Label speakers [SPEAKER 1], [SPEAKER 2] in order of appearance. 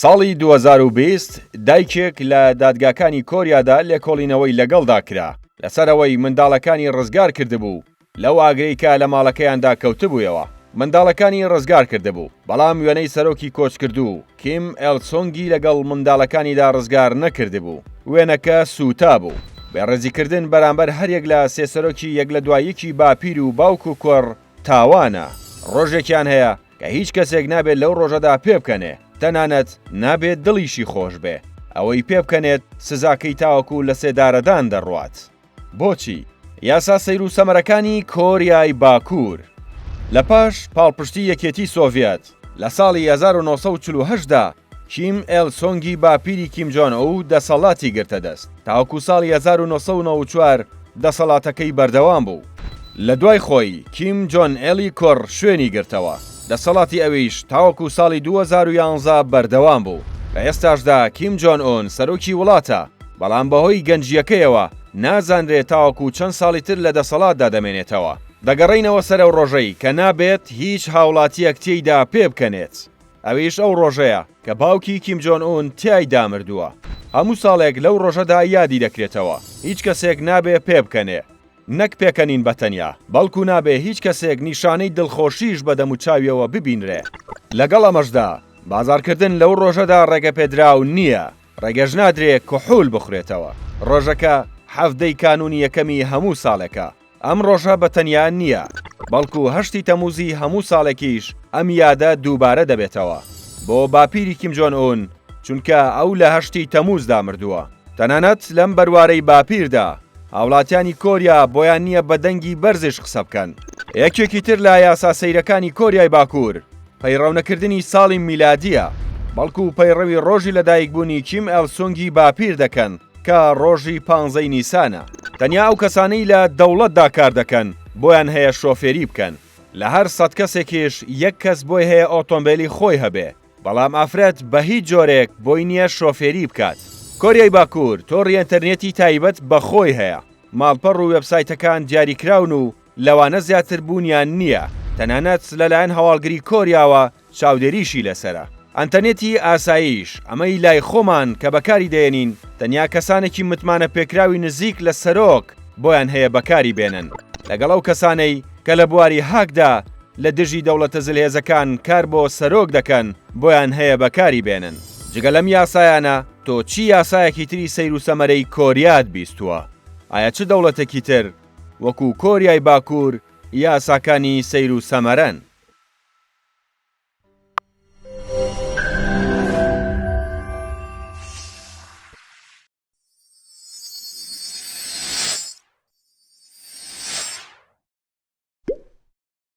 [SPEAKER 1] ساڵی 2020 دایکێک لە دادگاکانی کۆریادا لێکۆڵینەوەی لەگەڵدا کرا لەسەرەوەی منداڵەکانی ڕزگار کردبوو لەو ئاگرەی لە ماڵەکەیاندا کەوتبوویەوە. منداڵەکانی ڕزگار کردبوو، بەڵام وێنەی سەرۆکی کۆچکردوو کیم ئێل سۆنگی لەگەڵ منداڵەکانیدا ڕزگار نەکردبوو. وێنەکە سوتا بوو. بێڕێزیکردن بەرامبەر هەرێک لە سێ سەرۆکی یەک لە دواییکی باپیر و باوک و کوڕ تاوانە. ڕۆژێکیان هەیە کە هیچ کەسێک نابێت لەو ڕۆژەدا پێ بکەنێ، تەنانەت نابێت دڵیشی خۆش بێ. ئەوەی پێ بکەنێت سزاکەی تاوەکو لە سێدارەدان دەڕوات. بۆچی؟ یاسا سەیر و سەمەرەکانی کۆریای باکوور لە پاش پاڵپشتی یەکێتی سۆڤیەت لە ساڵی 1948دا کیم ئێل سۆنگی باپیری کیم جۆن ئەو دەسەڵاتی گرتە دەست. تاوەکو ساڵی 1994 دەسەڵاتەکەی بەردەوام بوو. لە دوای خۆی کیم جۆن ئێلی کوڕ شوێنی گرتەوە. دەسەڵاتی ئەویش تاوەکو ساڵی 2011 بەردەوام بوو. لە ئێستاشدا کیم جۆن ئون سەرۆکی وڵاتە، بەڵام بەهۆی گەنجیەکەیەوە نازانرێت تاوەکو چەند ساڵی تر لە دەسەڵاتدا دەمێنێتەوە. دەگەڕینەوە سەرەو ڕۆژەی کە نابێت هیچ هاوڵاتیەک تێیدا پێ بکەنێت. ئەویش ئەو ڕۆژەیە کە باوکی کیم جۆن ئون تیایدا مردووە. هەموو ساڵێک لەو ڕۆژەدا یادی دەکرێتەوە. هیچ کەسێک نابێ پێ بکەنێ، نەک پێکەنین بەتەنیا، بەڵکو نابێ هیچ کەسێک نیشانەی دڵخۆشیش بە دەموچاویەوە ببینرێ. لەگەڵ ئەمەشدا بازارکردن لەو ڕۆژەدا ڕێگەپێدراو نییە، ڕێگەش نادرێت کوحول بخورێتەوە. ڕۆژەکە هەفتەی کانونی یەکەمی هەموو ساڵێکە. ئەم ڕۆژە بەتەنیا نییە، بەڵکو 8 تەموزی هەموو ساڵێکیش ئەم یادە دووبارە دەبێتەوە بۆ باپیری کیم جۆن ئون، چونکە ئەو لە 8 تەموزدا مردووە. تەنانەت لەم بەروارەی باپیردا هاوڵاتیانی کۆریا بۆیان نییە بە دەنگی بەرزش قسە بکەن. یەکێکی تر لە یاسا سەیرەکانی کۆریای باکوور پەیڕەونەکردنی ساڵی میلادیە، بەڵکو پەیڕەوی ڕۆژی لەدایکبوونی کیم ئێل سۆنگی باپیر دەکەن کە ڕۆژی 15 نیسانە. تەنیا ئەو کەسانەی لە دەوڵەتدا کار دەکەن بۆیان هەیە شۆفێری بکەن. لە هەر 100 کەسێکیش یەک کەس بۆی هەیە ئۆتۆمبیلی خۆی هەبێ، بەڵام ئافرەت بە هیچ جۆرێک بۆی نییە شۆفێری بکات. کۆریای باکوور تۆڕی ئینتەرنێتی تایبەت بە خۆی هەیە. ماڵپەڕ و وێبسایتەکان دیاریکراون و لەوانە زیاتر بوونیان نییە. تەنانەت لەلایەن هەواڵگری کۆریاوە چاودێریشی لەسرە. ئەنتەرنێتی ئاساییش ئەمەی لای خۆمان کە بەکاری دێنین، تەنیا کەسانێکی متمانە پێکراوی نزیک لە سەرۆک بۆیان هەیە بەکاری بێنن، لەگەڵ ئەو کەسانەی کە لە بواری هاکدا لە دژی دەوڵەتە زلهێزەکان کار بۆ سەرۆک دەکەن بۆیان هەیە بەکاری بێنن. جگە لەم یاسایانە تۆ چی یاسایەکی تری سەیر و سەمەرەی کۆریات بیستووە؟ ئایا چ دەوڵەتێکی تر وەکو کۆریای باکوور یاساکانی سەیر و سەمەرەن؟